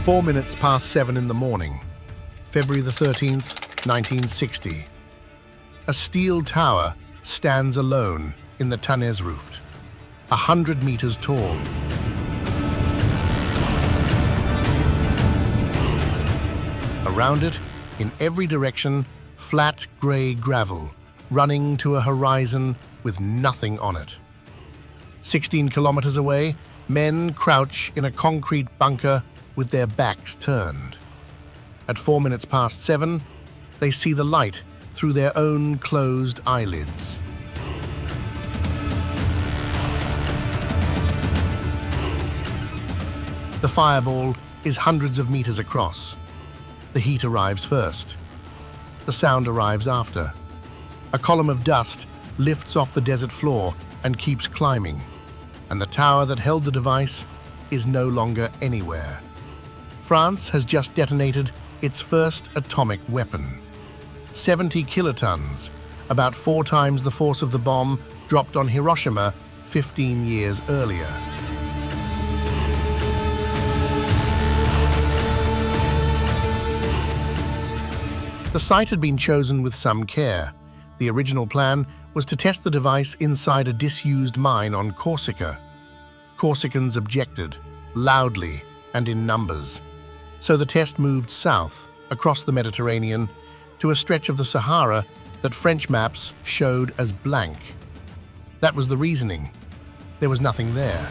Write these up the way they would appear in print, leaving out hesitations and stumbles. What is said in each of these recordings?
Four minutes past 7 in the morning, February the 13th, 1960. A steel tower stands alone in the Tanez-Ruft, 100 meters tall. Around it, in every direction, flat grey gravel, running to a horizon with nothing on it. 16 kilometers away, men crouch in a concrete bunker with their backs turned. At 4 minutes past 7, they see the light through their own closed eyelids. The fireball is hundreds of meters across. The heat arrives first. The sound arrives after. A column of dust lifts off the desert floor and keeps climbing, and the tower that held the device is no longer anywhere. France has just detonated its first atomic weapon. 70 kilotons, about 4 times the force of the bomb dropped on Hiroshima 15 years earlier. The site had been chosen with some care. The original plan was to test the device inside a disused mine on Corsica. Corsicans objected, loudly and in numbers. So the test moved south, across the Mediterranean, to a stretch of the Sahara that French maps showed as blank. That was the reasoning. There was nothing there.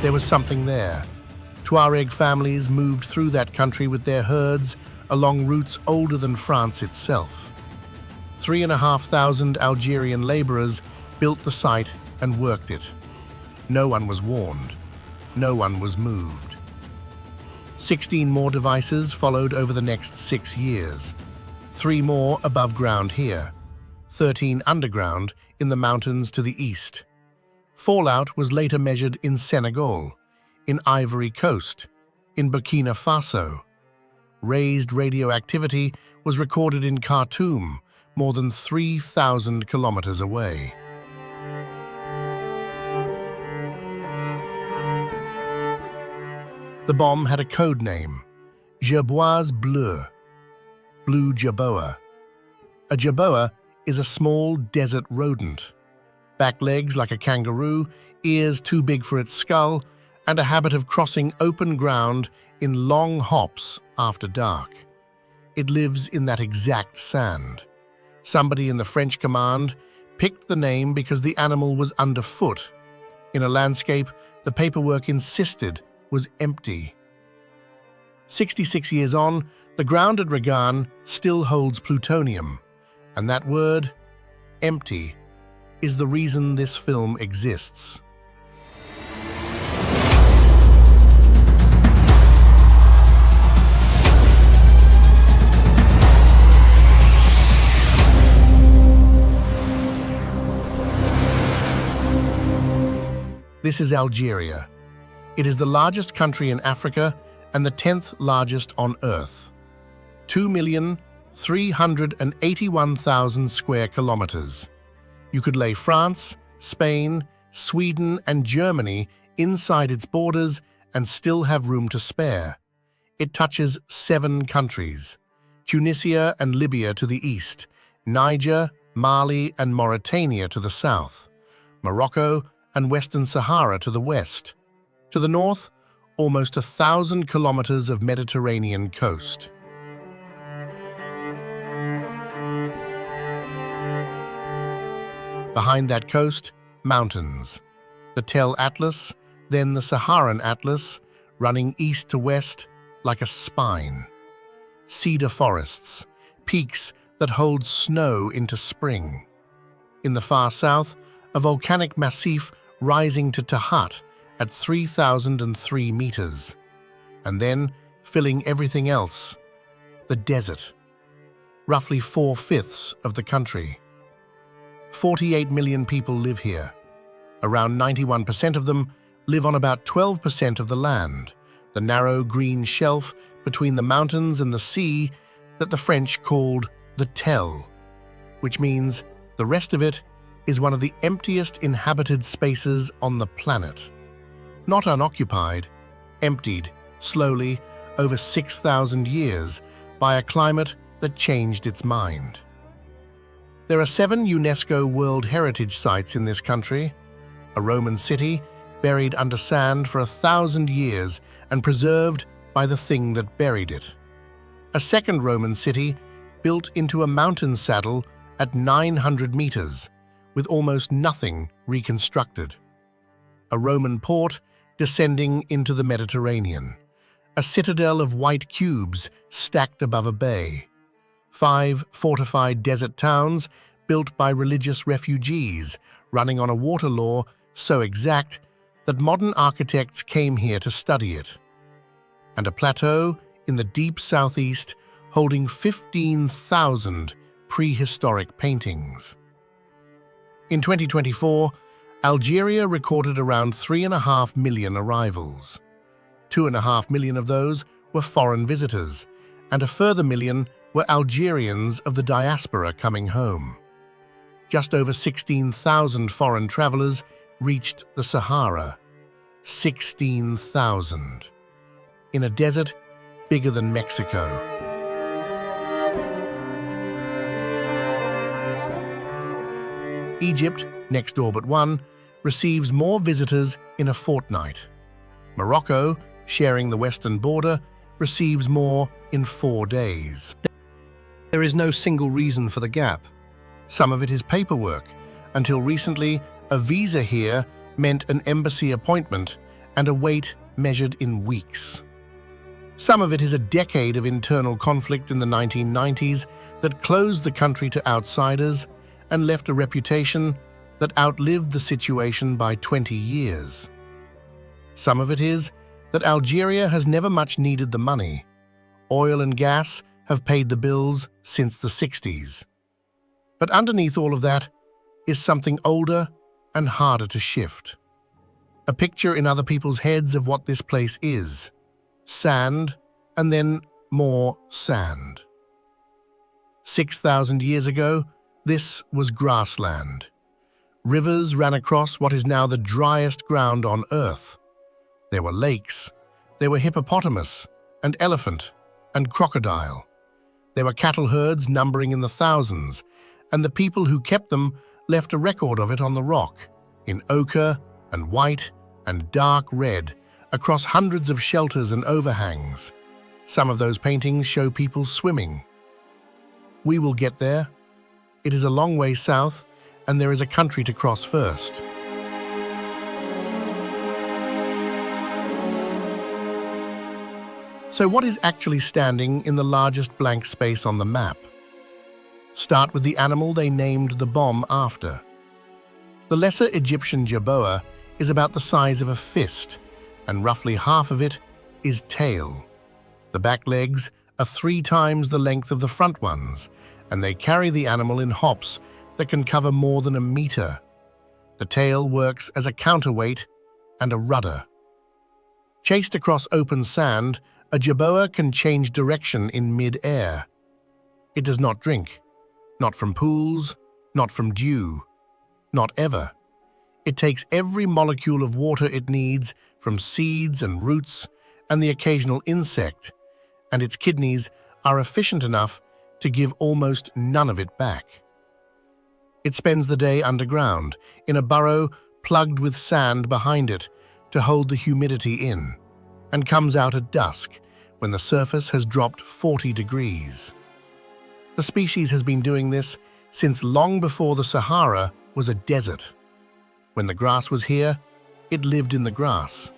There was something there. Tuareg families moved through that country with their herds along routes older than France itself. 3,500 Algerian laborers built the site and worked it. No one was warned. No one was moved. 16 more devices followed over the next 6 years. 3 more above ground here. 13 underground in the mountains to the east. Fallout was later measured in Senegal, in Ivory Coast, in Burkina Faso. Raised radioactivity was recorded in Khartoum, more than 3,000 kilometers away. The bomb had a code name, Jerbois bleu, blue jerboa. A jerboa is a small desert rodent. Back legs like a kangaroo, ears too big for its skull, and a habit of crossing open ground in long hops after dark. It lives in that exact sand. Somebody in the French command picked the name because the animal was underfoot. In a landscape, the paperwork insisted was empty. 66 years on, the ground at Regan still holds plutonium, and that word, empty, is the reason this film exists. This is Algeria. It is the largest country in Africa and the 10th largest on Earth. 2,381,000 square kilometers. You could lay France, Spain, Sweden, and Germany inside its borders and still have room to spare. It touches 7 countries: Tunisia and Libya to the east, Niger, Mali, and Mauritania to the south, Morocco and Western Sahara to the west. To the north, almost 1,000 kilometers of Mediterranean coast. Behind that coast, mountains. The Tel Atlas, then the Saharan Atlas, running east to west like a spine. Cedar forests, peaks that hold snow into spring. In the far south, a volcanic massif rising to Tahat at 3,003 meters. and then filling everything else, the desert. Roughly 4/5 of the country. 48 million people live here. Around 91% of them live on about 12% of the land, the narrow green shelf between the mountains and the sea that the French called the Tell, which means the rest of it is one of the emptiest inhabited spaces on the planet. Not unoccupied, emptied slowly over 6,000 years by a climate that changed its mind. There are 7 UNESCO World Heritage sites in this country, a Roman city buried under sand for 1,000 years and preserved by the thing that buried it. A second Roman city built into a mountain saddle at 900 meters, with almost nothing reconstructed. A Roman port descending into the Mediterranean. A citadel of white cubes stacked above a bay. 5 fortified desert towns built by religious refugees, running on a water law so exact that modern architects came here to study it. And a plateau in the deep southeast holding 15,000 prehistoric paintings. In 2024, Algeria recorded around 3.5 million arrivals. 2.5 million of those were foreign visitors, and a further million were Algerians of the diaspora coming home. Just over 16,000 foreign travelers reached the Sahara. 16,000. In a desert bigger than Mexico. Egypt, next door but one, receives more visitors in a fortnight. Morocco, sharing the western border, receives more in 4 days. There is no single reason for the gap. Some of it is paperwork. Until recently, a visa here meant an embassy appointment and a wait measured in weeks. Some of it is a decade of internal conflict in the 1990s that closed the country to outsiders and left a reputation that outlived the situation by 20 years. Some of it is that Algeria has never much needed the money. Oil and gas have paid the bills since the 60s. But underneath all of that is something older and harder to shift. A picture in other people's heads of what this place is. Sand, and then more sand. 6,000 years ago, this was grassland. Rivers ran across what is now the driest ground on Earth. There were lakes. There were hippopotamus, and elephant, and crocodile. There were cattle herds numbering in the thousands, and the people who kept them left a record of it on the rock, in ochre and white and dark red, across hundreds of shelters and overhangs. Some of those paintings show people swimming. We will get there. It is a long way south, and there is a country to cross first. So what is actually standing in the largest blank space on the map? Start with the animal they named the bomb after. The Lesser Egyptian jerboa is about the size of a fist, and roughly half of it is tail. The back legs are 3 times the length of the front ones, and they carry the animal in hops that can cover more than a meter. The tail works as a counterweight and a rudder. Chased across open sand, a jerboa can change direction in mid-air. It does not drink, not from pools, not from dew, not ever. It takes every molecule of water it needs from seeds and roots and the occasional insect, and its kidneys are efficient enough to give almost none of it back. It spends the day underground, in a burrow plugged with sand behind it to hold the humidity in, and comes out at dusk when the surface has dropped 40 degrees. The species has been doing this since long before the Sahara was a desert. When the grass was here, it lived in the grass.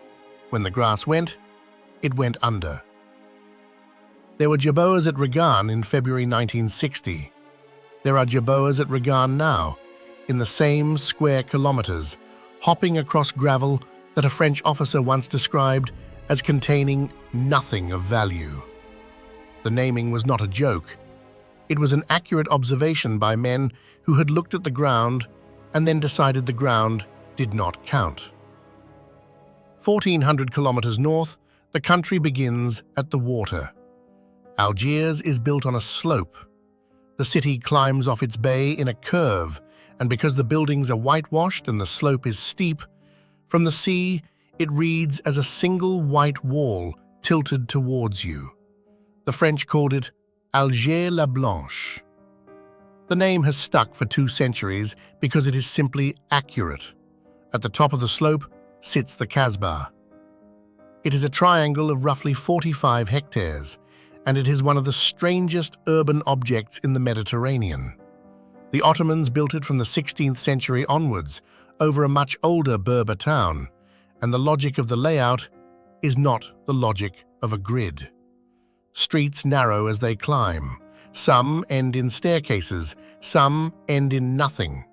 When the grass went, it went under. There were jerboas at Regan in February 1960. There are jerboas at Regan now, in the same square kilometres, hopping across gravel that a French officer once described as containing nothing of value. The naming was not a joke. It was an accurate observation by men who had looked at the ground and then decided the ground did not count. 1,400 kilometers north, the country begins at the water. Algiers is built on a slope. The city climbs off its bay in a curve, and because the buildings are whitewashed and the slope is steep, from the sea it reads as a single white wall tilted towards you. The French called it Alger la Blanche. The name has stuck for 2 centuries because it is simply accurate. At the top of the slope sits the Kasbah. It is a triangle of roughly 45 hectares, and it is one of the strangest urban objects in the Mediterranean. The Ottomans built it from the 16th century onwards, over a much older Berber town, and the logic of the layout is not the logic of a grid. Streets narrow as they climb. Some end in staircases, some end in nothing.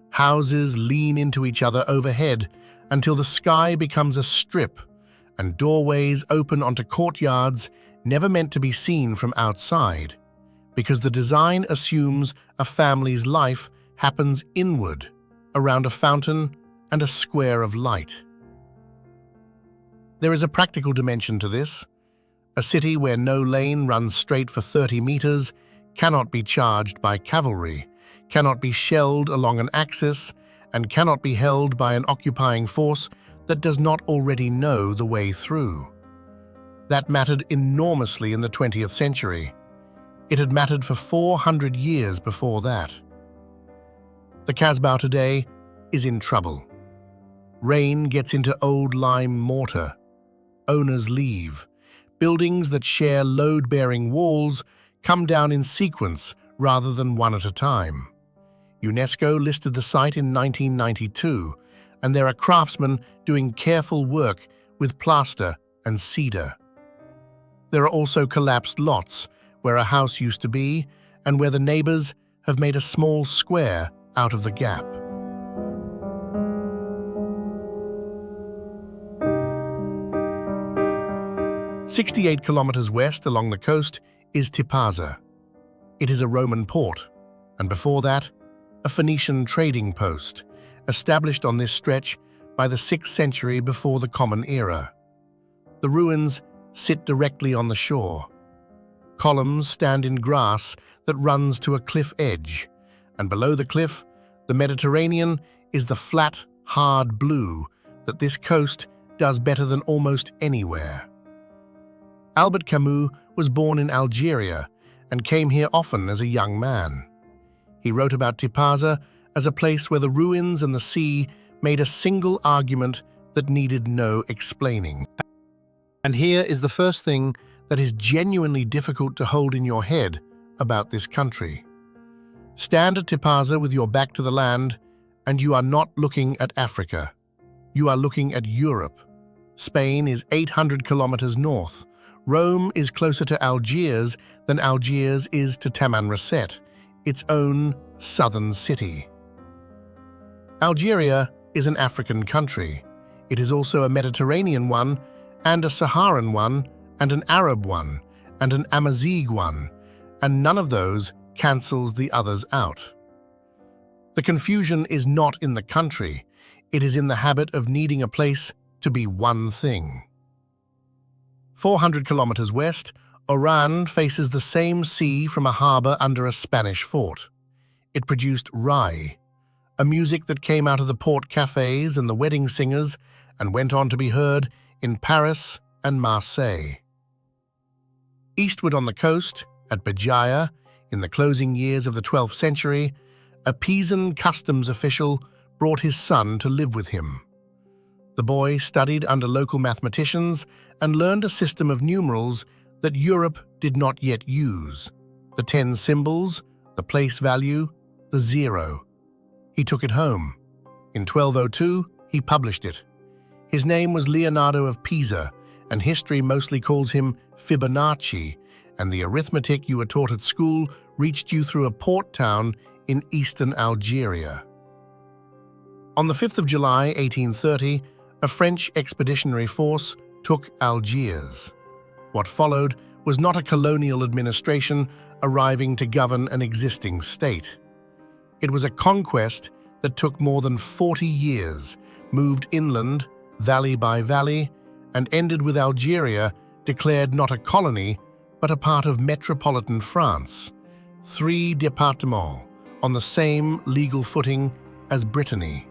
Houses lean into each other overhead until the sky becomes a strip, and doorways open onto courtyards never meant to be seen from outside, because the design assumes a family's life happens inward, around a fountain and a square of light. There is a practical dimension to this. A city where no lane runs straight for 30 meters cannot be charged by cavalry, cannot be shelled along an axis, and cannot be held by an occupying force that does not already know the way through. That mattered enormously in the 20th century. It had mattered for 400 years before that. The Kasbah today is in trouble. Rain gets into old lime mortar. Owners leave. Buildings that share load-bearing walls come down in sequence rather than one at a time. UNESCO listed the site in 1992, and there are craftsmen doing careful work with plaster and cedar. There are also collapsed lots where a house used to be and where the neighbors have made a small square out of the gap. "68 kilometers west along the coast is Tipaza. It is a Roman port, and before that, a Phoenician trading post, established on this stretch by the 6th century before the Common Era. The ruins sit directly on the shore. Columns stand in grass that runs to a cliff edge, and below the cliff, the Mediterranean is the flat, hard blue that this coast does better than almost anywhere. Albert Camus was born in Algeria and came here often as a young man. He wrote about Tipaza as a place where the ruins and the sea made a single argument that needed no explaining. And here is the first thing that is genuinely difficult to hold in your head about this country. Stand at Tipaza with your back to the land, and you are not looking at Africa. You are looking at Europe. Spain is 800 kilometers north. Rome is closer to Algiers than Algiers is to Tamanrasset, its own southern city. Algeria is an African country. It is also a Mediterranean one, and a Saharan one, and an Arab one, and an Amazigh one, and none of those cancels the others out. The confusion is not in the country, it is in the habit of needing a place to be one thing. 400 kilometers west, Oran faces the same sea from a harbor under a Spanish fort. It produced rai, a music that came out of the port cafes and the wedding singers and went on to be heard in Paris and Marseille. Eastward on the coast, at Béjaïa, in the closing years of the 12th century, a Pisan customs official brought his son to live with him. The boy studied under local mathematicians and learned a system of numerals that Europe did not yet use: the 10 symbols, the place value, the 0. He took it home. In 1202, he published it. His name was Leonardo of Pisa, and history mostly calls him Fibonacci, and the arithmetic you were taught at school reached you through a port town in eastern Algeria. On the 5th of July, 1830, a French expeditionary force took Algiers. What followed was not a colonial administration arriving to govern an existing state. It was a conquest that took more than 40 years, moved inland, valley by valley, and ended with Algeria declared not a colony, but a part of metropolitan France, 3 départements, on the same legal footing as Brittany.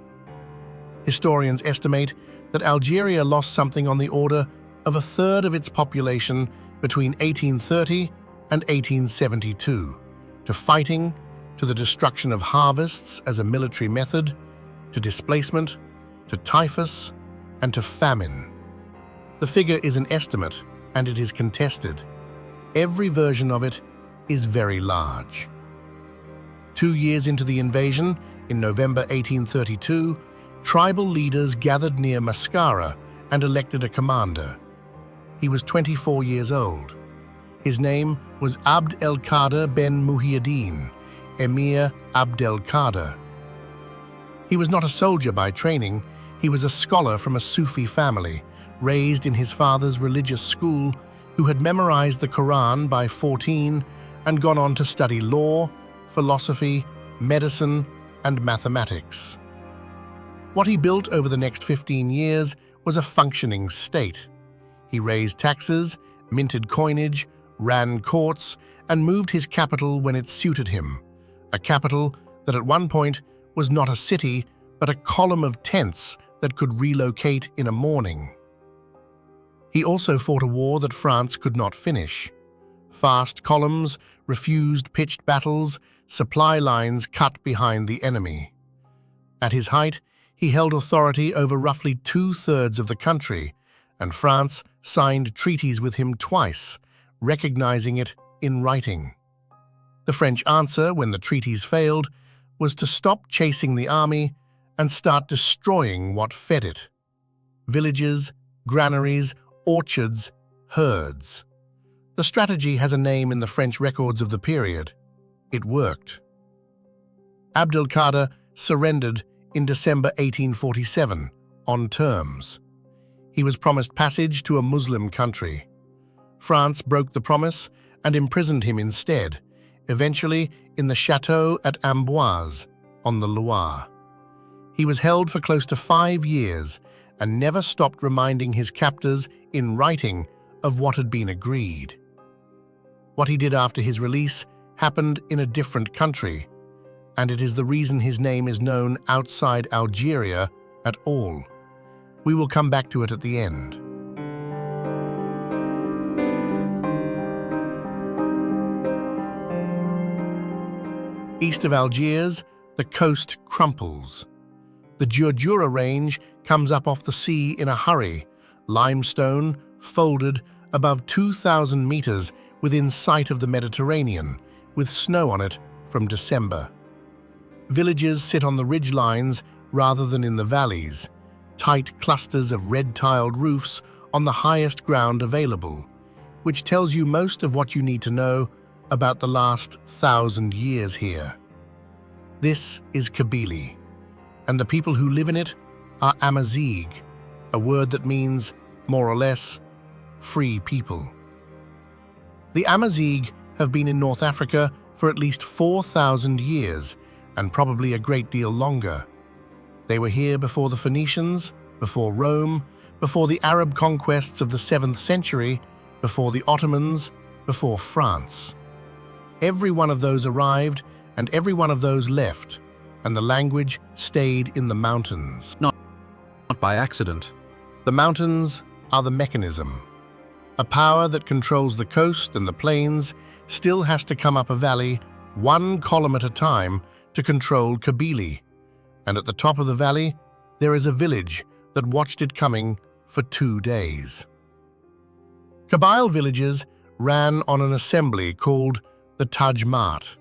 Historians estimate that Algeria lost something on the order of a third of its population between 1830 and 1872, to fighting, to the destruction of harvests as a military method, to displacement, to typhus, and to famine. The figure is an estimate, and it is contested. Every version of it is very large. 2 years into the invasion, in November 1832, tribal leaders gathered near Mascara and elected a commander. He was 24 years old. His name was Abd el-Qadir ben Muhyiddin, Emir Abd el-Qadir. He was not a soldier by training, he was a scholar from a Sufi family, raised in his father's religious school, who had memorized the Quran by 14 and gone on to study law, philosophy, medicine, and mathematics. What he built over the next 15 years was a functioning state. He raised taxes, minted coinage, ran courts, and moved his capital when it suited him, a capital that at one point was not a city, but a column of tents that could relocate in a morning. He also fought a war that France could not finish. Fast columns, refused pitched battles, supply lines cut behind the enemy. At his height, he held authority over roughly 2/3 of the country, and France signed treaties with him twice, recognizing it in writing. The French answer, when the treaties failed, was to stop chasing the army and start destroying what fed it. Villages, granaries, orchards, herds. The strategy has a name in the French records of the period. It worked. Abd el-Qadir surrendered in December 1847, on terms. He was promised passage to a Muslim country. France broke the promise and imprisoned him instead, eventually in the chateau at Amboise, on the Loire. He was held for close to 5 years and never stopped reminding his captors in writing of what had been agreed. What he did after his release happened in a different country, and it is the reason his name is known outside Algeria at all. We will come back to it at the end. East of Algiers, the coast crumples. The Jura Range comes up off the sea in a hurry, limestone, folded, above 2,000 meters within sight of the Mediterranean, with snow on it from December. Villages sit on the ridge lines rather than in the valleys, tight clusters of red-tiled roofs on the highest ground available, which tells you most of what you need to know about the last 1,000 years here. This is Kabylie, and the people who live in it are Amazigh, a word that means, more or less, free people. The Amazigh have been in North Africa for at least 4,000 years, and probably a great deal longer. They were here before the Phoenicians, before Rome, before the Arab conquests of the 7th century, before the Ottomans, before France. Every one of those arrived, and every one of those left, and the language stayed in the mountains. Not by accident. The mountains are the mechanism. A power that controls the coast and the plains still has to come up a valley, 1 column at a time, to control Kabylie, and at the top of the valley there is a village that watched it coming for 2 days. Kabyle villages ran on an assembly called the Tajmat,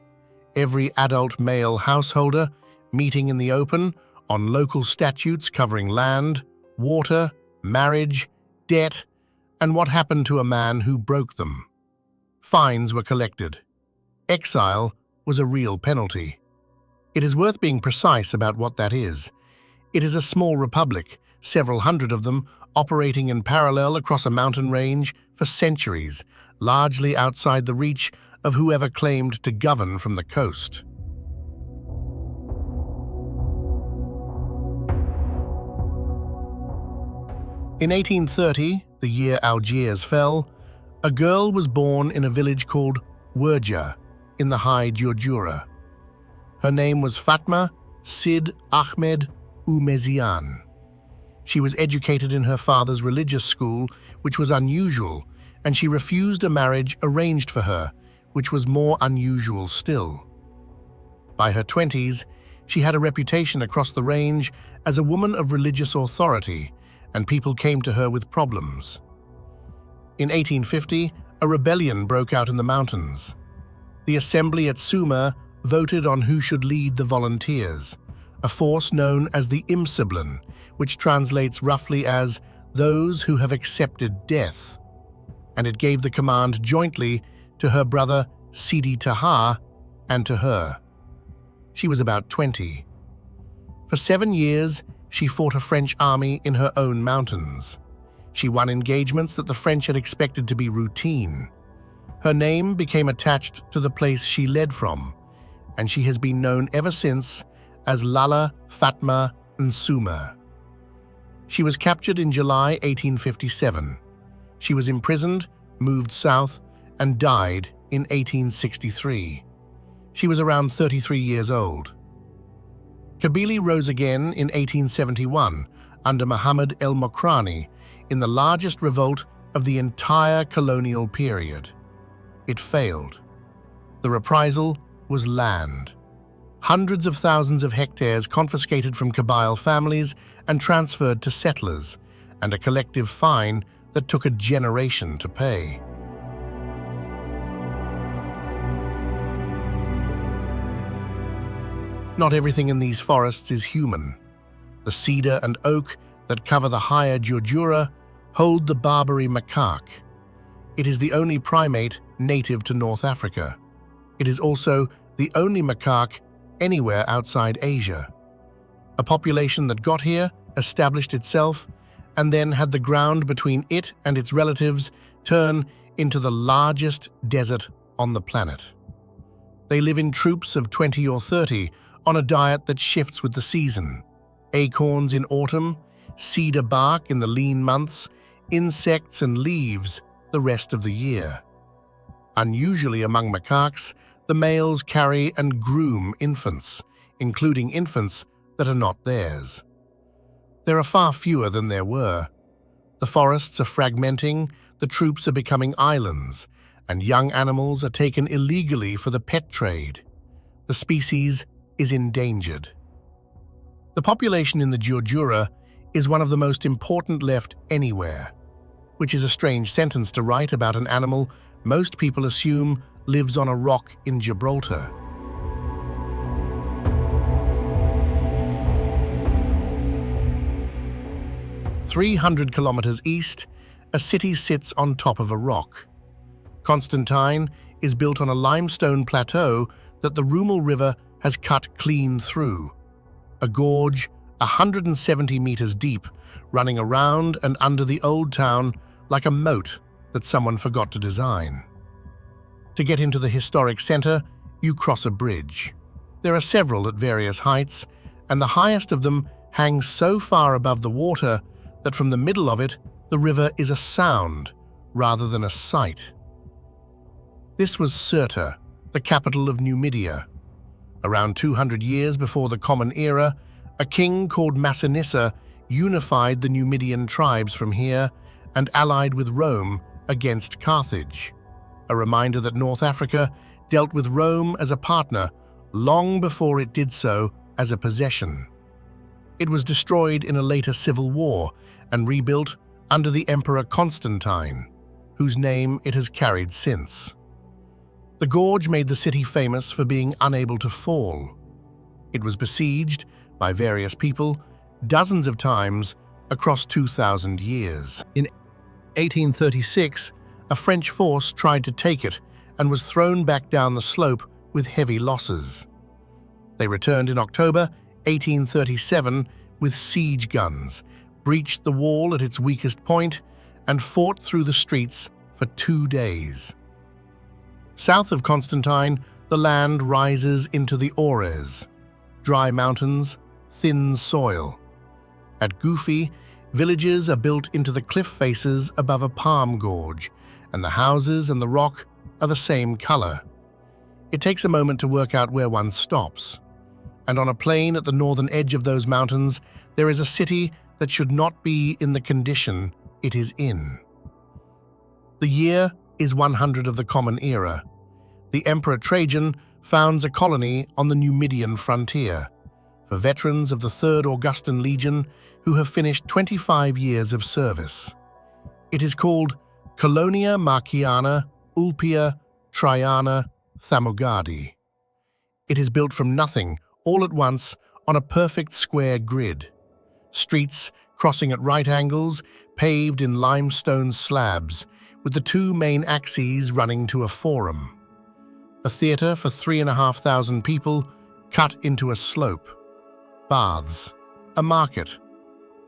every adult male householder meeting in the open on local statutes covering land, water, marriage, debt, and what happened to a man who broke them. Fines were collected. Exile was a real penalty. It is worth being precise about what that is. It is a small republic, several hundred of them, operating in parallel across a mountain range for centuries, largely outside the reach of whoever claimed to govern from the coast. In 1830, the year Algiers fell, a girl was born in a village called Werja in the High Djurdjura. Her name was Fatma Sid Ahmed Umezian. She was educated in her father's religious school, which was unusual, and she refused a marriage arranged for her, which was more unusual still. By her 20s, she had a reputation across the range as a woman of religious authority, and people came to her with problems. In 1850, a rebellion broke out in the mountains. The assembly at Sumer voted on who should lead the volunteers, a force known as the Imsiblen, which translates roughly as those who have accepted death, and it gave the command jointly to her brother Sidi Taha and to her. She was about 20. For 7 years, she fought a French army in her own mountains. She won engagements that the French had expected to be routine. Her name became attached to the place she led from, and she has been known ever since as Lala Fatma Nsumer. She was captured in July 1857. She was imprisoned, moved south, and died in 1863. She was around 33 years old. Kabylie rose again in 1871 under Muhammad el-Mokrani in the largest revolt of the entire colonial period. It failed. The reprisal was land. Hundreds of thousands of hectares confiscated from Kabyle families and transferred to settlers, and a collective fine that took a generation to pay. Not everything in these forests is human. The cedar and oak that cover the higher Djurdjura hold the Barbary macaque. It is the only primate native to North Africa. It is also the only macaque anywhere outside Asia. A population that got here, established itself, and then had the ground between it and its relatives turn into the largest desert on the planet. They live in troops of 20 or 30 on a diet that shifts with the season. Acorns in autumn, cedar bark in the lean months, insects and leaves the rest of the year. Unusually among macaques, the males carry and groom infants, including infants that are not theirs. There are far fewer than there were. The forests are fragmenting, the troops are becoming islands, and young animals are taken illegally for the pet trade. The species is endangered. The population in the Djurdjura is one of the most important left anywhere, which is a strange sentence to write about an animal most people assume lives on a rock in Gibraltar. "300 kilometers east, a city sits on top of a rock. Constantine is built on a limestone plateau that the Rumel River has cut clean through. A gorge 170 meters deep, running around and under the old town like a moat that someone forgot to design. To get into the historic center, you cross a bridge. There are several at various heights, and the highest of them hangs so far above the water that from the middle of it, the river is a sound rather than a sight. This was Sirte, the capital of Numidia. Around 200 years before the Common Era, a king called Massinissa unified the Numidian tribes from here and allied with Rome against Carthage, a reminder that North Africa dealt with Rome as a partner long before it did so as a possession. It was destroyed in a later civil war and rebuilt under the Emperor Constantine, whose name it has carried since. The gorge made the city famous for being unable to fall. It was besieged by various people dozens of times across 2,000 years. In 1836, a French force tried to take it and was thrown back down the slope with heavy losses. They returned in October 1837 with siege guns, breached the wall at its weakest point, and fought through the streets for 2 days. South of Constantine, the land rises into the Ores, dry mountains, thin soil. At Gufi, villages are built into the cliff faces above a palm gorge, and the houses and the rock are the same color. It takes a moment to work out where one stops. And on a plain at the northern edge of those mountains, there is a city that should not be in the condition it is in. The year is 100 of the Common Era. The Emperor Trajan founds a colony on the Numidian frontier for veterans of the 3rd Augustan Legion who have finished 25 years of service. It is called Colonia Marciana Ulpia Traiana Thamugadi. It is built from nothing, all at once, on a perfect square grid. Streets crossing at right angles, paved in limestone slabs, with the 2 main axes running to a forum. A theatre for 3,500 people cut into a slope. Baths, a market,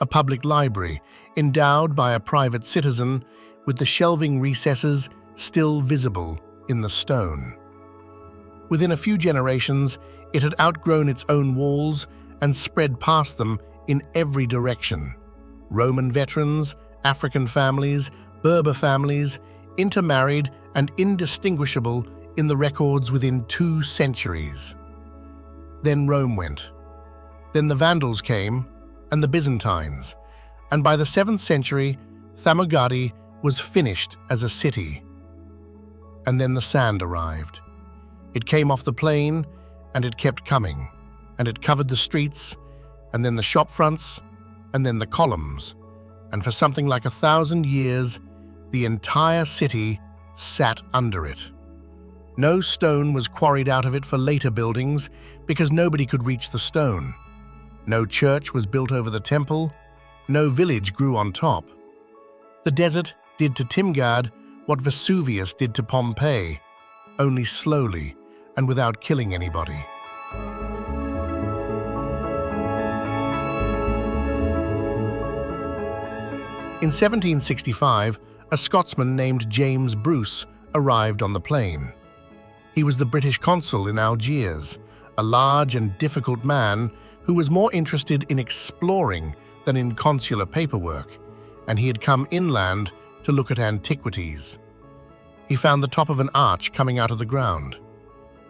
a public library endowed by a private citizen with the shelving recesses still visible in the stone. Within a few generations, it had outgrown its own walls and spread past them in every direction. Roman veterans, African families, Berber families, intermarried and indistinguishable in the records within 2 centuries. Then Rome went. Then the Vandals came, and the Byzantines, and by the 7th century, Thamugadi was finished as a city. And then the sand arrived. It came off the plain, and it kept coming, and it covered the streets, and then the shop fronts, and then the columns, and for something like 1,000 years, the entire city sat under it. No stone was quarried out of it for later buildings because nobody could reach the stone. No church was built over the temple. No village grew on top. The desert did to Timgad what Vesuvius did to Pompeii, only slowly and without killing anybody. In 1765, a Scotsman named James Bruce arrived on the plain. He was the British consul in Algiers, a large and difficult man who was more interested in exploring than in consular paperwork, and he had come inland to look at antiquities. He found the top of an arch coming out of the ground.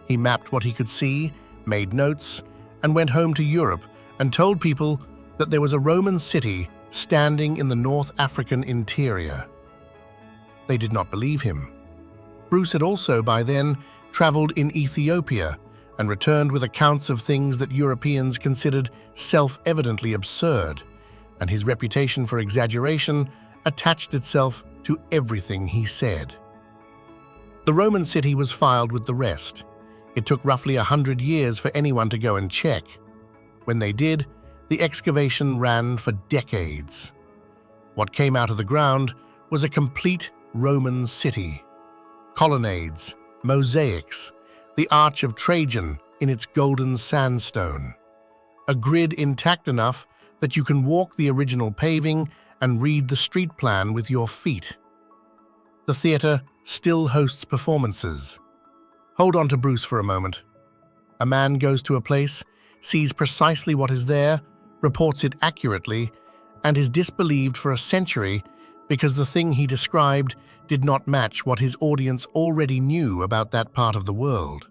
He mapped what he could see, made notes, and went home to Europe and told people that there was a Roman city standing in the North African interior. They did not believe him. Bruce had also, by then, traveled in Ethiopia and returned with accounts of things that Europeans considered self-evidently absurd, and his reputation for exaggeration attached itself to everything he said. The Roman city was filed with the rest. It took roughly 100 years for anyone to go and check. When they did, the excavation ran for decades. What came out of the ground was a complete Roman city. Colonnades, mosaics, the Arch of Trajan in its golden sandstone. A grid intact enough that you can walk the original paving and read the street plan with your feet. The theatre still hosts performances. Hold on to Bruce for a moment. A man goes to a place, sees precisely what is there, reports it accurately, and is disbelieved for a century because the thing he described did not match what his audience already knew about that part of the world.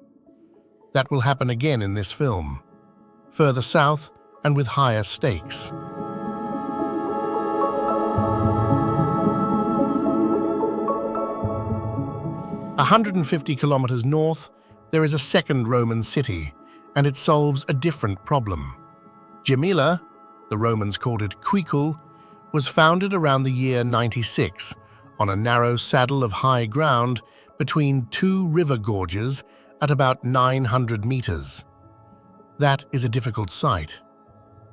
That will happen again in this film, further south and with higher stakes. A 150 kilometers north, there is a second Roman city, and it solves a different problem. Gemila, the Romans called it Quicul, was founded around the year 96 on a narrow saddle of high ground between 2 river gorges at about 900 meters. That is a difficult site.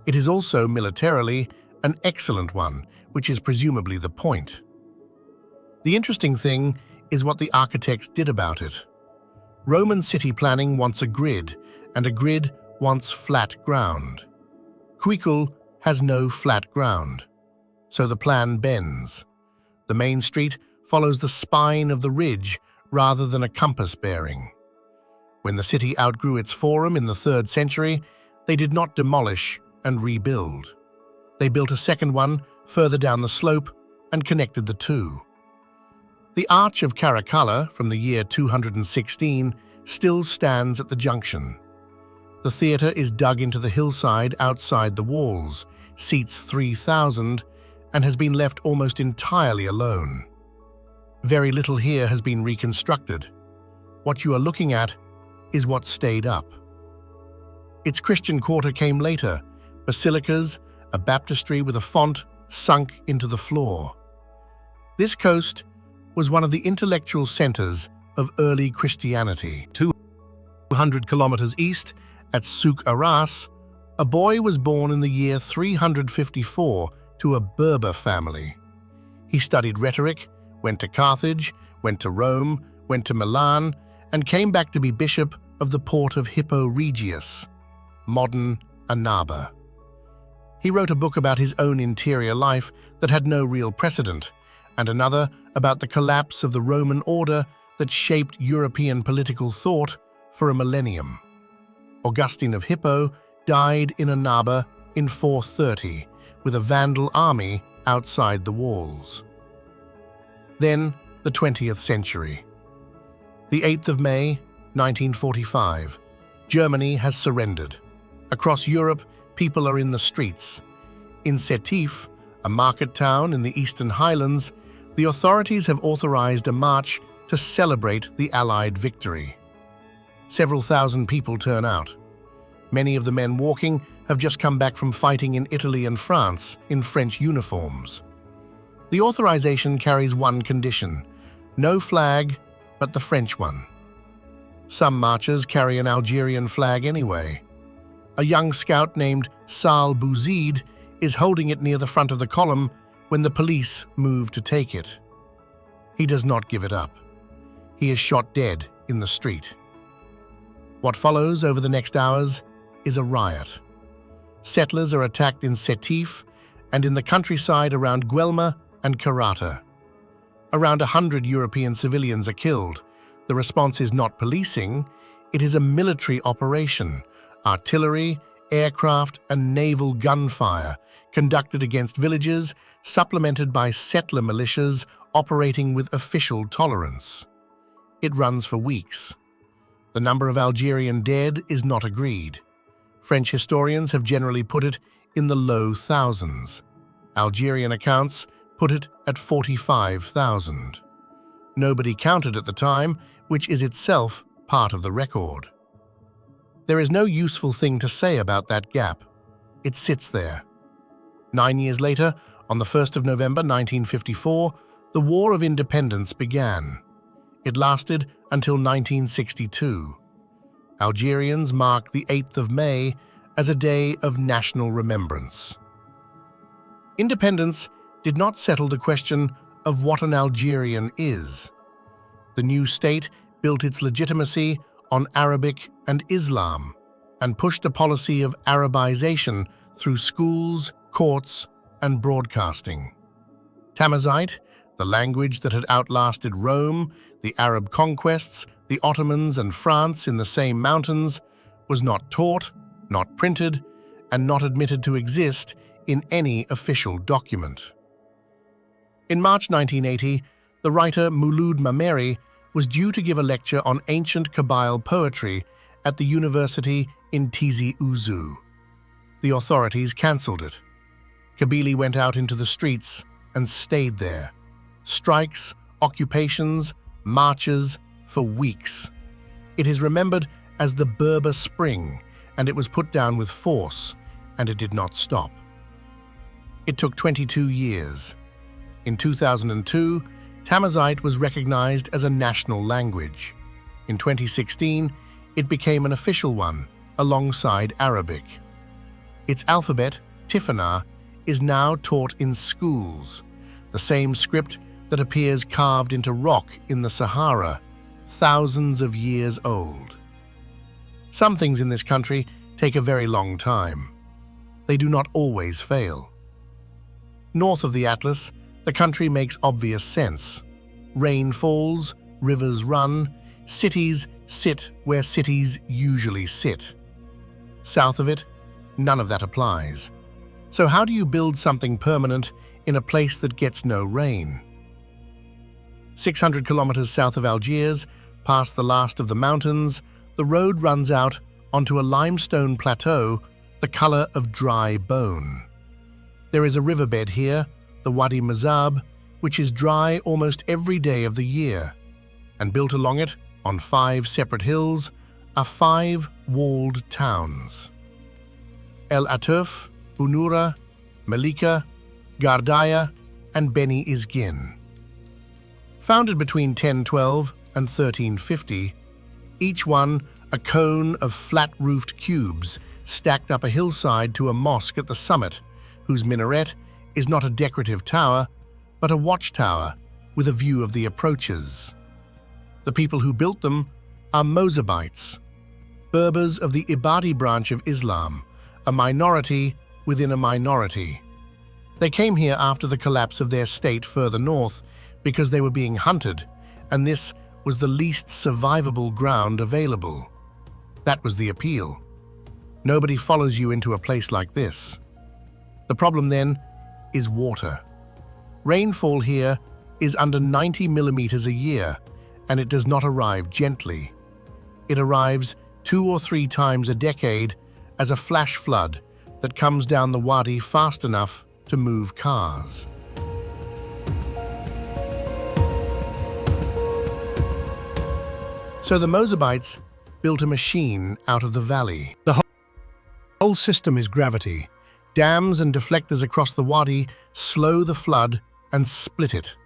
It is also militarily an excellent one, which is presumably the point. The interesting thing is what the architects did about it. Roman city planning wants a grid, and a grid wants flat ground. Quicul has no flat ground. so the plan bends. The main street follows the spine of the ridge rather than a compass bearing. When the city outgrew its forum in the 3rd century, they did not demolish and rebuild. They built a second one further down the slope and connected the two. The Arch of Caracalla from the year 216 still stands at the junction. The theatre is dug into the hillside outside the walls, seats 3,000, and has been left almost entirely alone. Very little here has been reconstructed. What you are looking at is what stayed up. Its Christian quarter came later, basilicas, a baptistry with a font sunk into the floor. This coast was one of the intellectual centers of early Christianity. 200 kilometers east, at Souk Aras, a boy was born in the year 354 to a Berber family. He studied rhetoric, went to Carthage, went to Rome, went to Milan, and came back to be bishop of the port of Hippo Regius, modern Annaba. He wrote a book about his own interior life that had no real precedent, and another about the collapse of the Roman order that shaped European political thought for a millennium. Augustine of Hippo died in Annaba in 430 with a Vandal army outside the walls. Then the 20th century. The 8th of May, 1945. Germany has surrendered. Across Europe, people are in the streets. In Sétif, a market town in the Eastern Highlands, the authorities have authorized a march to celebrate the Allied victory. Several thousand people turn out. Many of the men walking have just come back from fighting in Italy and France in French uniforms. The authorization carries one condition: no flag, but the French one. Some marches carry an Algerian flag anyway. A young scout named Sal Bouzid is holding it near the front of the column when the police move to take it. He does not give it up. He is shot dead in the street. What follows over the next hours is a riot. Settlers are attacked in Sétif and in the countryside around Guelma and Karata. Around 100 European civilians are killed. The response is not policing, it is a military operation, artillery, aircraft, and naval gunfire conducted against villages, supplemented by settler militias operating with official tolerance. It runs for weeks. The number of Algerian dead is not agreed. French historians have generally put it in the low thousands. Algerian accounts put it at 45,000. Nobody counted at the time, which is itself part of the record. There is no useful thing to say about that gap. It sits there. 9 years later, on the 1st of November 1954, the War of Independence began. It lasted until 1962. Algerians mark the 8th of May as a day of national remembrance. Independence did not settle the question of what an Algerian is. The new state built its legitimacy on Arabic and Islam and pushed a policy of Arabization through schools, courts, and broadcasting. Tamazight, the language that had outlasted Rome, the Arab conquests, the Ottomans and France in the same mountains, was not taught, not printed, and not admitted to exist in any official document. In March 1980, the writer Mouloud Mameri was due to give a lecture on ancient Kabyle poetry at the university in Tizi Ouzou. The authorities cancelled it. Kabylie went out into the streets and stayed there. Strikes, occupations, marches for weeks. It is remembered as the Berber Spring, and it was put down with force, and it did not stop. It took 22 years. In 2002, Tamazight was recognized as a national language. In 2016, it became an official one, alongside Arabic. Its alphabet, Tifana, is now taught in schools, the same script that appears carved into rock in the Sahara, thousands of years old. Some things in this country take a very long time. They do not always fail. North of the Atlas, the country makes obvious sense. Rain falls, rivers run, cities sit where cities usually sit. South of it, none of that applies. So how do you build something permanent in a place that gets no rain? 600 kilometers south of Algiers, past the last of the mountains, the road runs out onto a limestone plateau the color of dry bone. There is a riverbed here, the Wadi Mazab, which is dry almost every day of the year, and built along it, on 5 separate hills, are 5 walled towns: El Atuf, Unura, Malika, Gardaya, and Beni Izgin. Founded between 1012 and 1350, each one a cone of flat-roofed cubes stacked up a hillside to a mosque at the summit, whose minaret is not a decorative tower, but a watchtower with a view of the approaches. The people who built them are Mozabites, Berbers of the Ibadi branch of Islam, a minority within a minority. They came here after the collapse of their state further north because they were being hunted, and this was the least survivable ground available. That was the appeal. Nobody follows you into a place like this. The problem then is water. Rainfall here is under 90 millimeters a year, and it does not arrive gently. It arrives 2 or 3 times a decade as a flash flood that comes down the wadi fast enough to move cars. So the Mozabites built a machine out of the valley. The whole system is gravity. Dams and deflectors across the wadi slow the flood and split it.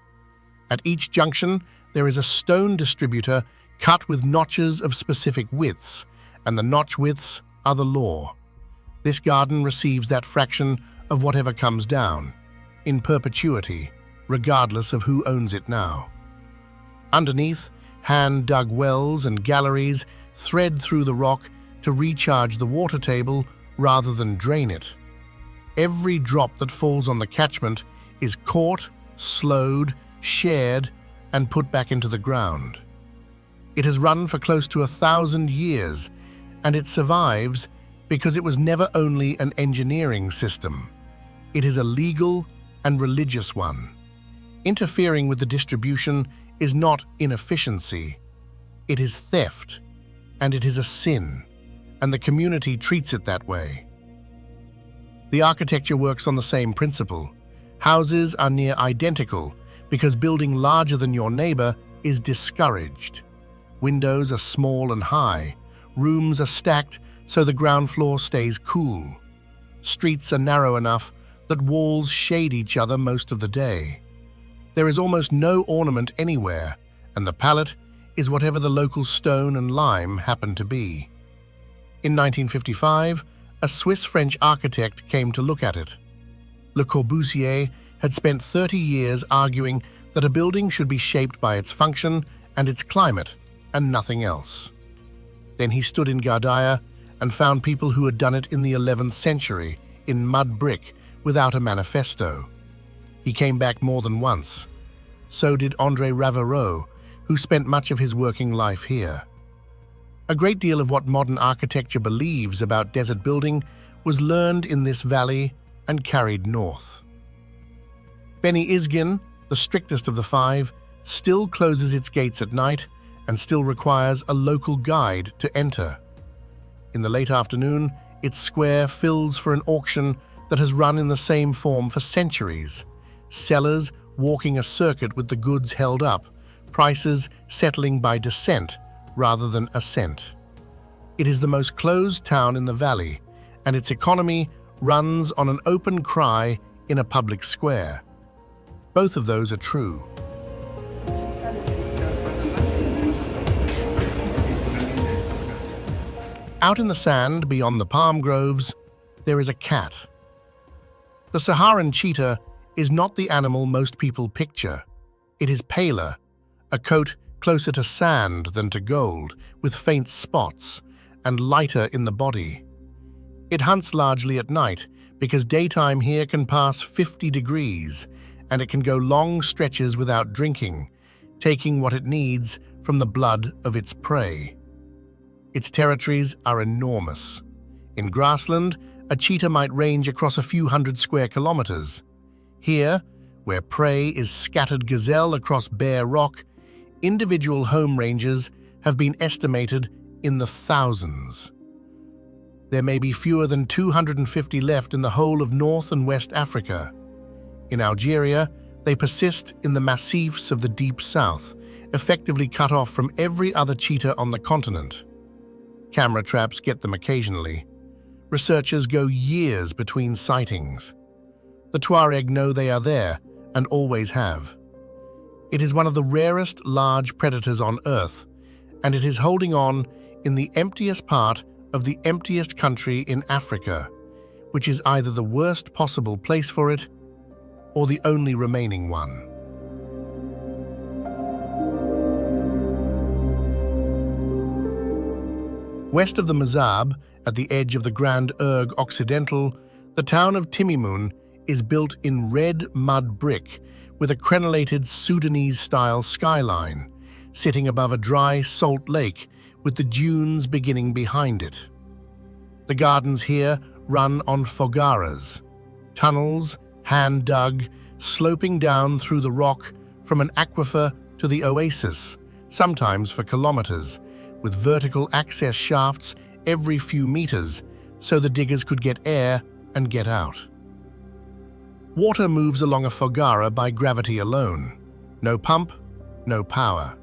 At each junction, there is a stone distributor cut with notches of specific widths, and the notch widths are the law. This garden receives that fraction of whatever comes down, in perpetuity, regardless of who owns it now. Underneath, hand-dug wells and galleries thread through the rock to recharge the water table rather than drain it. Every drop that falls on the catchment is caught, slowed, shared, and put back into the ground. It has run for close to 1,000 years, and it survives because it was never only an engineering system. It is a legal and religious one. Interfering with the distribution is not inefficiency. It is theft, and it is a sin, and the community treats it that way. The architecture works on the same principle. Houses are near identical because building larger than your neighbor is discouraged. Windows are small and high. Rooms are stacked so the ground floor stays cool. Streets are narrow enough that walls shade each other most of the day. There is almost no ornament anywhere, and the palette is whatever the local stone and lime happen to be. In 1955, a Swiss-French architect came to look at it. Le Corbusier had spent 30 years arguing that a building should be shaped by its function and its climate, and nothing else. Then he stood in Gardaya and found people who had done it in the 11th century, in mud brick, without a manifesto. He came back more than once. So did André Ravereau, who spent much of his working life here. A great deal of what modern architecture believes about desert building was learned in this valley and carried north. Beni Izgin, the strictest of the 5, still closes its gates at night and still requires a local guide to enter. In the late afternoon, its square fills for an auction that has run in the same form for centuries. Sellers walking a circuit with the goods held up, prices settling by descent rather than ascent. It is the most closed town in the valley, and its economy runs on an open cry in a public square. Both of those are true. Out in the sand beyond the palm groves, there is a cat. The Saharan cheetah is not the animal most people picture. It is paler, a coat closer to sand than to gold, with faint spots, and lighter in the body. It hunts largely at night, because daytime here can pass 50 degrees, and it can go long stretches without drinking, taking what it needs from the blood of its prey. Its territories are enormous. In grassland, a cheetah might range across a few hundred square kilometers. Here, where prey is scattered gazelle across bare rock, individual home ranges have been estimated in the thousands. There may be fewer than 250 left in the whole of North and West Africa. In Algeria, they persist in the massifs of the Deep South, effectively cut off from every other cheetah on the continent. Camera traps get them occasionally. Researchers go years between sightings. The Tuareg know they are there and always have. It is one of the rarest large predators on Earth, and it is holding on in the emptiest part of the emptiest country in Africa, which is either the worst possible place for it or the only remaining one. West of the Mazab, at the edge of the Grand Erg Occidental, the town of Timimoun is built in red mud brick with a crenellated Sudanese-style skyline, sitting above a dry salt lake with the dunes beginning behind it. The gardens here run on fogaras, tunnels, hand-dug, sloping down through the rock from an aquifer to the oasis, sometimes for kilometers, with vertical access shafts every few meters so the diggers could get air and get out. Water moves along a fogara by gravity alone. No pump, no power.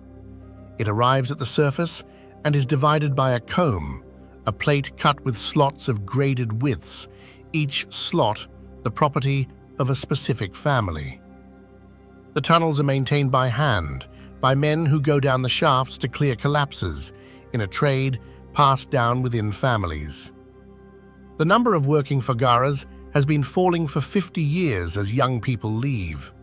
It arrives at the surface and is divided by a comb, a plate cut with slots of graded widths, each slot the property of a specific family. The tunnels are maintained by hand, by men who go down the shafts to clear collapses, in a trade passed down within families. The number of working fogaras has been falling for 50 years as young people leave.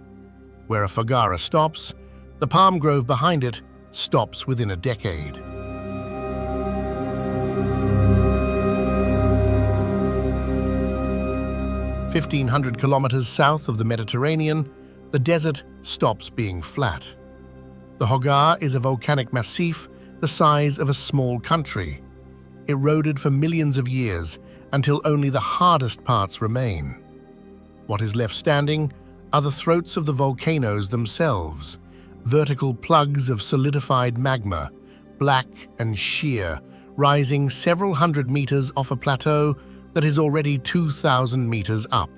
Where a fogara stops, the palm grove behind it stops within a decade. "1,500 kilometers south of the Mediterranean, the desert stops being flat. The Hogar is a volcanic massif the size of a small country, eroded for millions of years until only the hardest parts remain. What is left standing are the throats of the volcanoes themselves, vertical plugs of solidified magma, black and sheer, rising several hundred meters off a plateau that is already 2,000 meters up.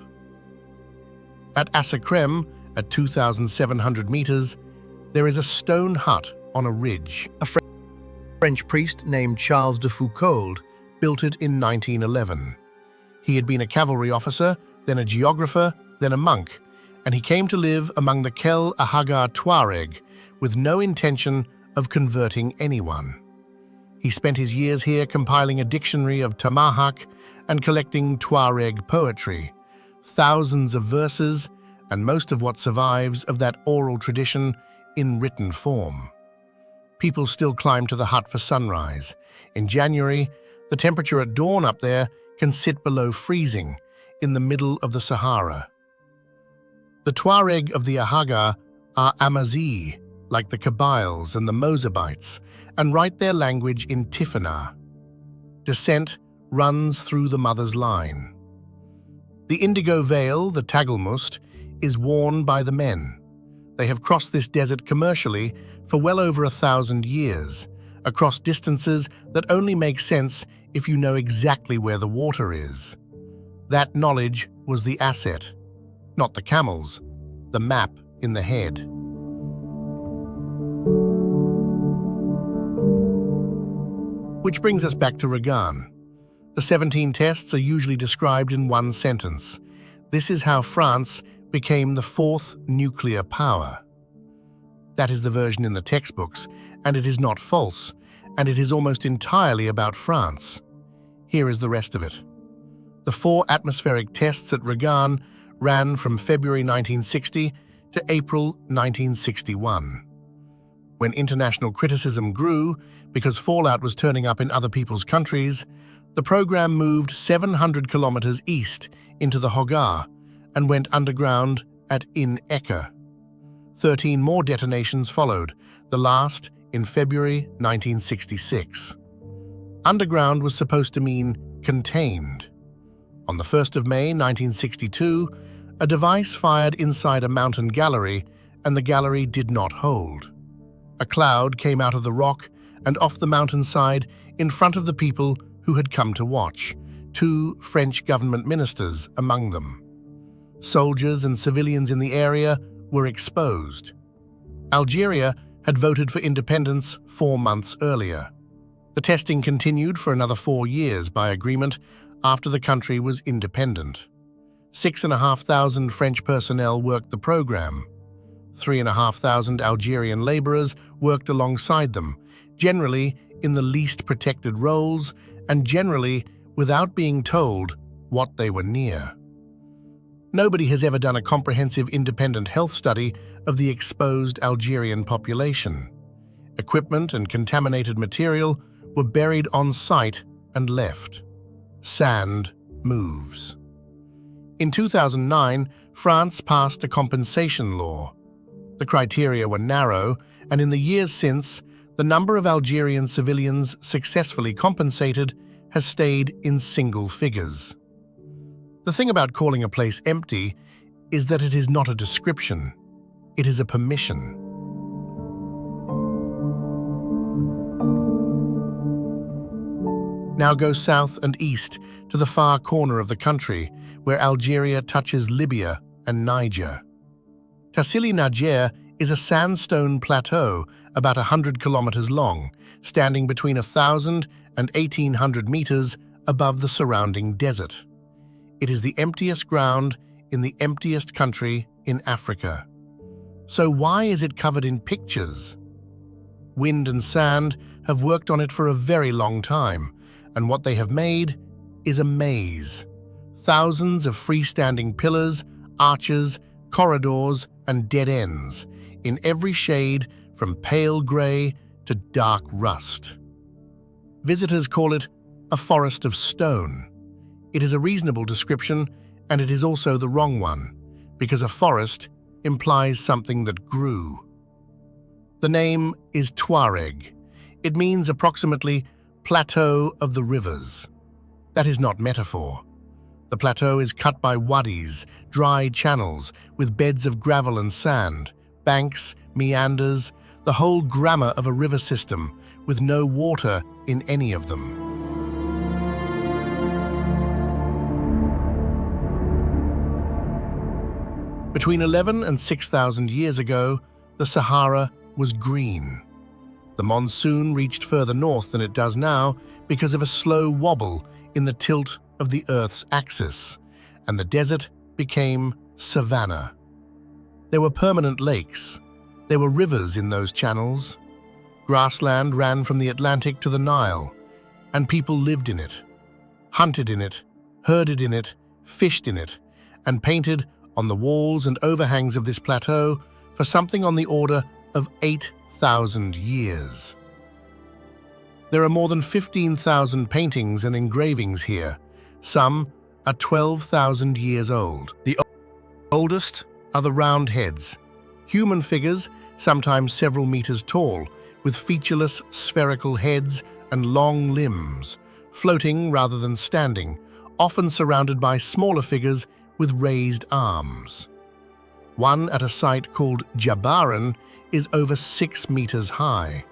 At Asakrem, at 2,700 meters, there is a stone hut on a ridge. A French priest named Charles de Foucauld built it in 1911. He had been a cavalry officer, then a geographer, then a monk, and he came to live among the Kel Ahagar Tuareg with no intention of converting anyone. He spent his years here compiling a dictionary of Tamahak and collecting Tuareg poetry, thousands of verses, and most of what survives of that oral tradition in written form. People still climb to the hut for sunrise. In January, the temperature at dawn up there can sit below freezing, in the middle of the Sahara. The Tuareg of the Ahagar are Amazi, like the Kabyles and the Mozabites, and write their language in Tifana. Descent runs through the mother's line. The indigo veil, the Tagelmust, is worn by the men. They have crossed this desert commercially for well over 1,000 years, across distances that only make sense if you know exactly where the water is. That knowledge was the asset, not the camels, the map in the head. Which brings us back to Regan. The 17 tests are usually described in one sentence. This is how France became the fourth nuclear power. That is the version in the textbooks, and it is not false, and it is almost entirely about France. Here is the rest of it. The 4 atmospheric tests at Regan ran from February 1960 to April 1961. When international criticism grew because fallout was turning up in other people's countries, The program moved 700 kilometers east into the Hogar and went underground at In Eka. 13 more detonations followed, the last in February 1966. Underground was supposed to mean contained. On the 1st of May 1962, a device fired inside a mountain gallery, and the gallery did not hold. A cloud came out of the rock and off the mountainside in front of the people who had come to watch, 2 French government ministers among them. Soldiers and civilians in the area were exposed. Algeria had voted for independence 4 months earlier. The testing continued for another 4 years by agreement after the country was independent. 6,500 French personnel worked the program. 3,500 Algerian laborers worked alongside them, generally in the least protected roles and generally without being told what they were near. Nobody has ever done a comprehensive independent health study of the exposed Algerian population. Equipment and contaminated material were buried on site and left. Sand moves. In 2009, France passed a compensation law. The criteria were narrow, and in the years since, the number of Algerian civilians successfully compensated has stayed in single figures. The thing about calling a place empty is that it is not a description, it is a permission. Now go south and east to the far corner of the country, where Algeria touches Libya and Niger. Tassili Niger is a sandstone plateau about 100 kilometers long, standing between 1,000 and 1,800 meters above the surrounding desert. It is the emptiest ground in the emptiest country in Africa. So why is it covered in pictures? Wind and sand have worked on it for a very long time, and what they have made is a maze. Thousands of freestanding pillars, arches, corridors, and dead ends, in every shade from pale grey to dark rust. Visitors call it a forest of stone. It is a reasonable description, and it is also the wrong one, because a forest implies something that grew. The name is Tuareg. It means approximately plateau of the rivers. That is not metaphor. The plateau is cut by wadis, dry channels with beds of gravel and sand, banks, meanders, the whole grammar of a river system with no water in any of them. Between 11 and 6,000 years ago, the Sahara was green. The monsoon reached further north than it does now because of a slow wobble in the tilt of the Earth's axis, and the desert became savanna. There were permanent lakes. There were rivers in those channels. Grassland ran from the Atlantic to the Nile, and people lived in it, hunted in it, herded in it, fished in it, and painted on the walls and overhangs of this plateau for something on the order of 8,000 years. There are more than 15,000 paintings and engravings here. Some are 12,000 years old. The oldest are the round heads, human figures, sometimes several meters tall, with featureless spherical heads and long limbs, floating rather than standing, often surrounded by smaller figures with raised arms. One at a site called Jabaran is over 6 meters high.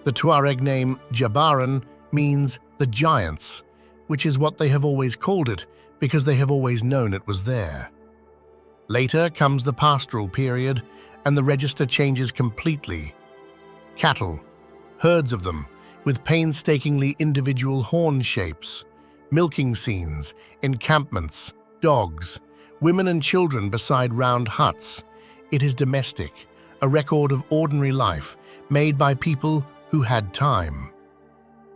The Tuareg name Jabaran means the giants, which is what they have always called it because they have always known it was there. Later comes the pastoral period, and the register changes completely. Cattle, herds of them, with painstakingly individual horn shapes, milking scenes, encampments, dogs, women and children beside round huts. It is domestic, a record of ordinary life made by people who had time.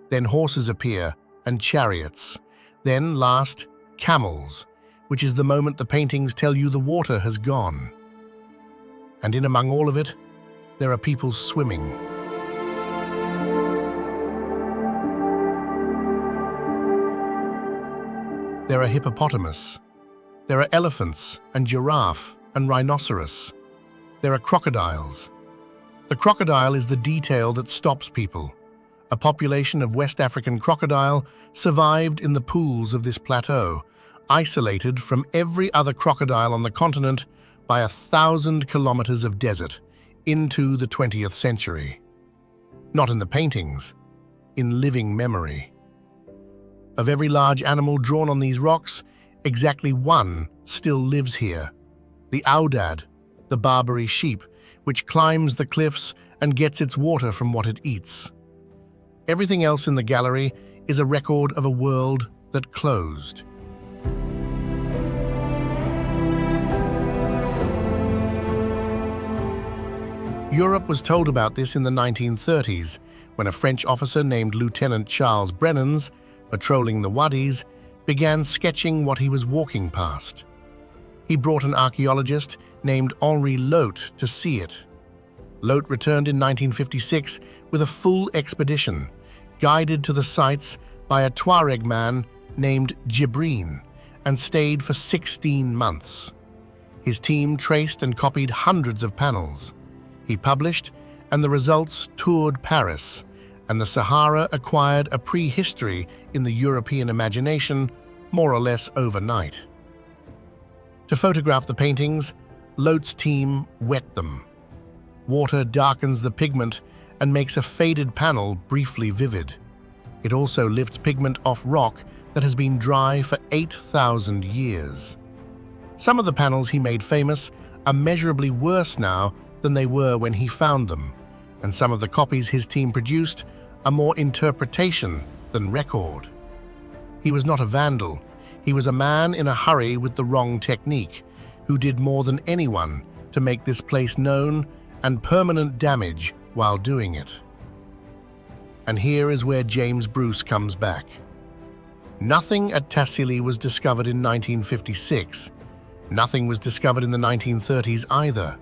Then horses appear, and chariots. Then, last, camels, which is the moment the paintings tell you the water has gone. And in among all of it, there are people swimming. There are hippopotamus. There are elephants and giraffe and rhinoceros. There are crocodiles. The crocodile is the detail that stops people. A population of West African crocodile survived in the pools of this plateau, isolated from every other crocodile on the continent by 1,000 kilometers of desert into the 20th century. Not in the paintings, in living memory. Of every large animal drawn on these rocks, exactly one still lives here. The aoudad, the Barbary sheep, which climbs the cliffs and gets its water from what it eats. Everything else in the gallery is a record of a world that closed. Europe was told about this in the 1930s, when a French officer named Lieutenant Charles Brennans, patrolling the wadis, began sketching what he was walking past. He brought an archaeologist named Henri Lote to see it. Lote returned in 1956 with a full expedition, guided to the sites by a Tuareg man named Djibrine, and stayed for 16 months. His team traced and copied hundreds of panels. He published, and the results toured Paris, and the Sahara acquired a prehistory in the European imagination more or less overnight. To photograph the paintings, Lote's team wet them. Water darkens the pigment and makes a faded panel briefly vivid. It also lifts pigment off rock that has been dry for 8,000 years. Some of the panels he made famous are measurably worse now than they were when he found them, and some of the copies his team produced are more interpretation than record. He was not a vandal. He was a man in a hurry with the wrong technique, who did more than anyone to make this place known and permanent damage while doing it. And here is where James Bruce comes back. Nothing at Tassili was discovered in 1956. Nothing was discovered in the 1930s either.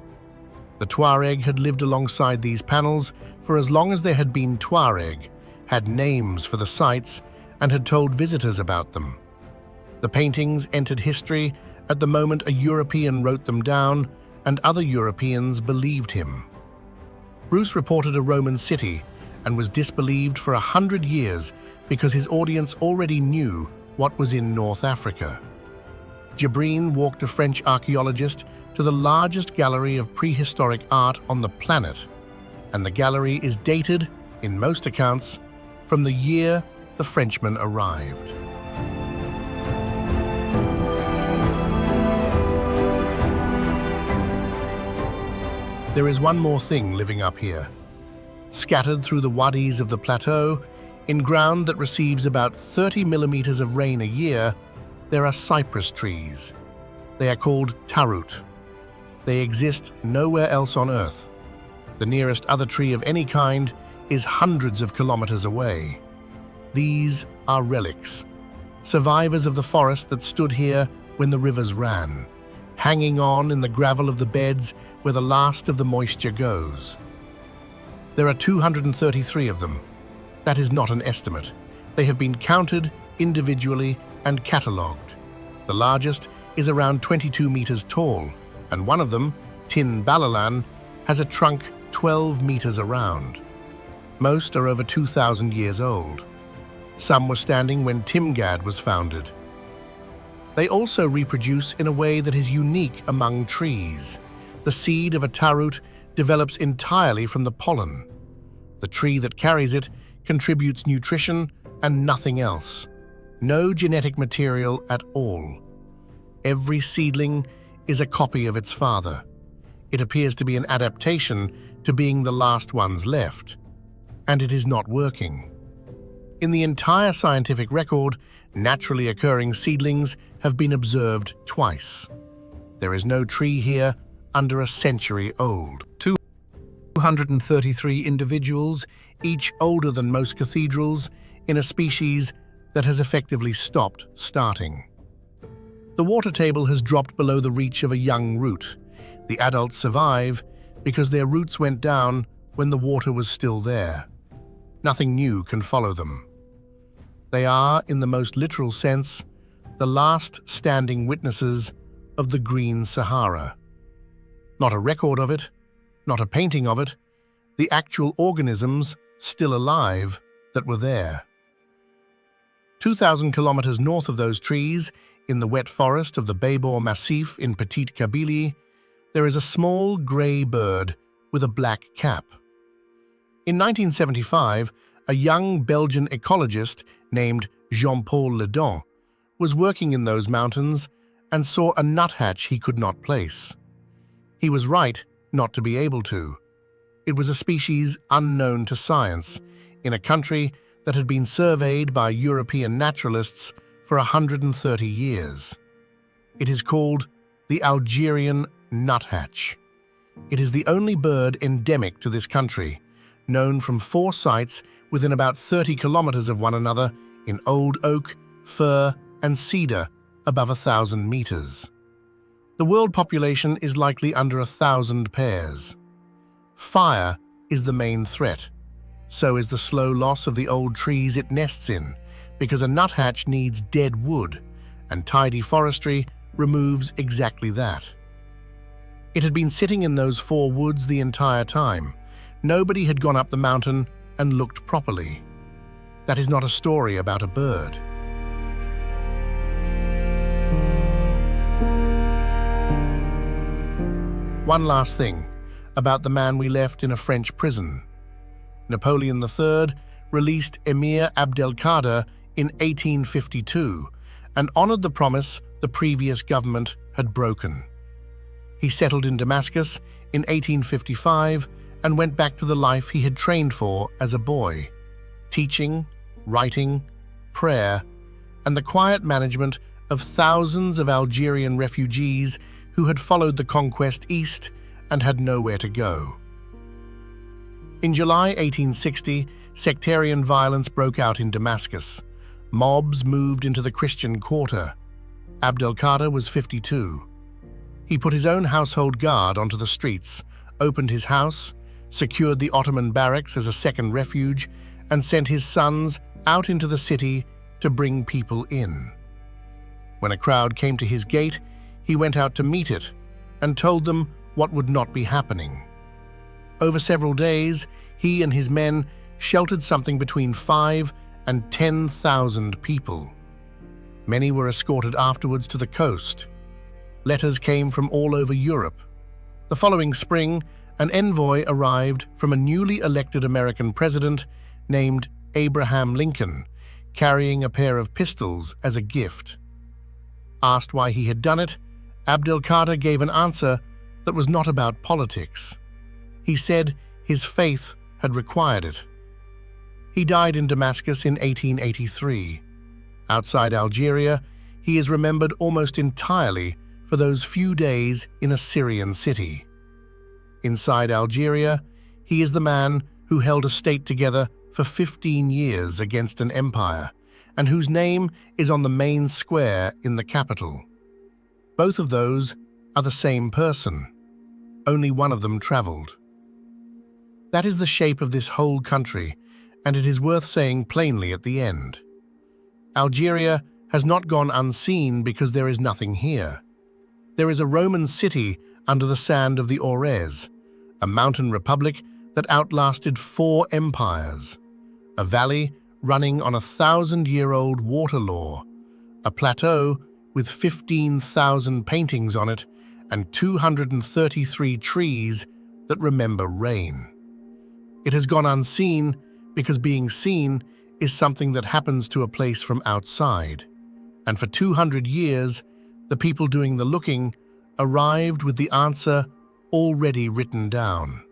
The Tuareg had lived alongside these panels for as long as there had been Tuareg, had names for the sites, and had told visitors about them. The paintings entered history at the moment a European wrote them down, and other Europeans believed him. Bruce reported a Roman city and was disbelieved for 100 years because his audience already knew what was in North Africa. Djibrine walked a French archaeologist to the largest gallery of prehistoric art on the planet, and the gallery is dated, in most accounts, from the year the Frenchman arrived. There is one more thing living up here. Scattered through the wadis of the plateau, in ground that receives about 30 millimeters of rain a year, there are cypress trees. They are called tarut. They exist nowhere else on Earth. The nearest other tree of any kind is hundreds of kilometers away. These are relics, survivors of the forest that stood here when the rivers ran, hanging on in the gravel of the beds where the last of the moisture goes. There are 233 of them. That is not an estimate. They have been counted individually and catalogued. The largest is around 22 meters tall, and one of them, Tin Balalan, has a trunk 12 meters around. Most are over 2,000 years old. Some were standing when Timgad was founded. They also reproduce in a way that is unique among trees. The seed of a tarut develops entirely from the pollen. The tree that carries it contributes nutrition and nothing else. No genetic material at all. Every seedling is a copy of its father. It appears to be an adaptation to being the last ones left, and it is not working. In the entire scientific record, naturally occurring seedlings have been observed twice. There is no tree here under a century old. 233 individuals, each older than most cathedrals, in a species that has effectively stopped starting. The water table has dropped below the reach of a young root. The adults survive because their roots went down when the water was still there. Nothing new can follow them. They are, in the most literal sense, the last standing witnesses of the Green Sahara. Not a record of it, not a painting of it, the actual organisms still alive that were there. 2,000 kilometers north of those trees, in the wet forest of the Babor Massif in Petite Kabylie, there is a small grey bird with a black cap. In 1975, a young Belgian ecologist named Jean-Paul Ledon was working in those mountains and saw a nuthatch he could not place. He was right not to be able to. It was a species unknown to science, in a country that had been surveyed by European naturalists for 130 years. It is called the Algerian nuthatch. It is the only bird endemic to this country, known from 4 sites within about 30 kilometers of one another in old oak, fir, and cedar above 1,000 meters. The world population is likely under 1,000 pairs. Fire is the main threat. So is the slow loss of the old trees it nests in, because a nuthatch needs dead wood, and tidy forestry removes exactly that. It had been sitting in those 4 woods the entire time. Nobody had gone up the mountain and looked properly. That is not a story about a bird. One last thing about the man we left in a French prison. Napoleon III released Emir Abdelkader in 1852 and honored the promise the previous government had broken. He settled in Damascus in 1855 and went back to the life he had trained for as a boy: teaching, writing, prayer, and the quiet management of thousands of Algerian refugees who had followed the conquest east and had nowhere to go. In July 1860, sectarian violence broke out in Damascus. Mobs moved into the Christian quarter. Abdelkader was 52. He put his own household guard onto the streets, opened his house, secured the Ottoman barracks as a second refuge, and sent his sons out into the city to bring people in. When a crowd came to his gate, he went out to meet it and told them what would not be happening. Over several days, he and his men sheltered something between 5,000 and 10,000 people. Many were escorted afterwards to the coast. Letters came from all over Europe. The following spring, an envoy arrived from a newly elected American president named Abraham Lincoln, carrying a pair of pistols as a gift. Asked why he had done it, Abdelkader gave an answer that was not about politics. He said his faith had required it. He died in Damascus in 1883. Outside Algeria, he is remembered almost entirely for those few days in a Syrian city. Inside Algeria, he is the man who held a state together for 15 years against an empire, and whose name is on the main square in the capital. Both of those are the same person. Only one of them traveled. That is the shape of this whole country, and it is worth saying plainly at the end. Algeria has not gone unseen because there is nothing here. There is a Roman city under the sand of the Aurès, a mountain republic that outlasted 4 empires, a valley running on a 1,000-year-old water law, a plateau with 15,000 paintings on it, and 233 trees that remember rain. It has gone unseen because being seen is something that happens to a place from outside, and for 200 years, the people doing the looking arrived with the answer already written down.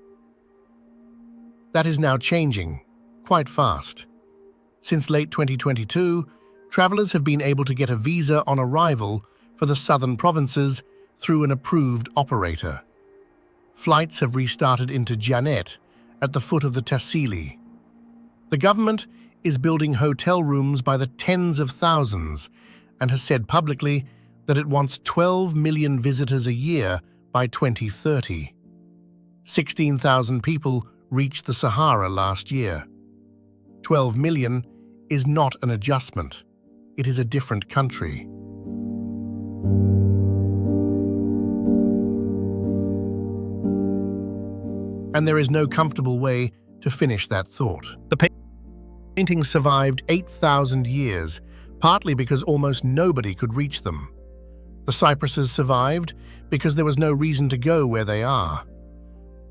That is now changing, quite fast. Since late 2022, travelers have been able to get a visa on arrival for the southern provinces through an approved operator. Flights have restarted into Janet at the foot of the Tassili. The government is building hotel rooms by the tens of thousands and has said publicly that it wants 12 million visitors a year by 2030. 16,000 people reached the Sahara last year. 12 million is not an adjustment. It is a different country. And there is no comfortable way to finish that thought. The paintings survived 8,000 years, partly because almost nobody could reach them. The cypresses survived because there was no reason to go where they are.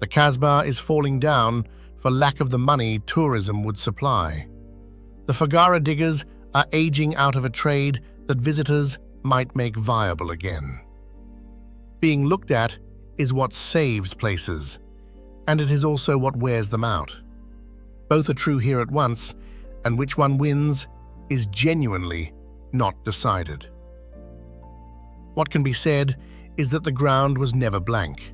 The Kasbah is falling down for lack of the money tourism would supply. The Fagara diggers are aging out of a trade that visitors might make viable again. Being looked at is what saves places, and it is also what wears them out. Both are true here at once, and which one wins is genuinely not decided. What can be said is that the ground was never blank.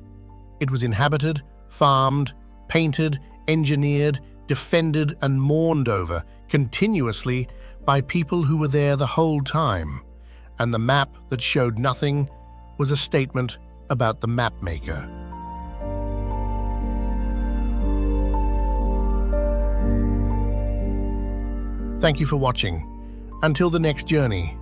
It was inhabited, farmed, painted, engineered, defended and mourned over continuously by people who were there the whole time, and the map that showed nothing was a statement about the map maker. Thank you for watching. Until the next journey.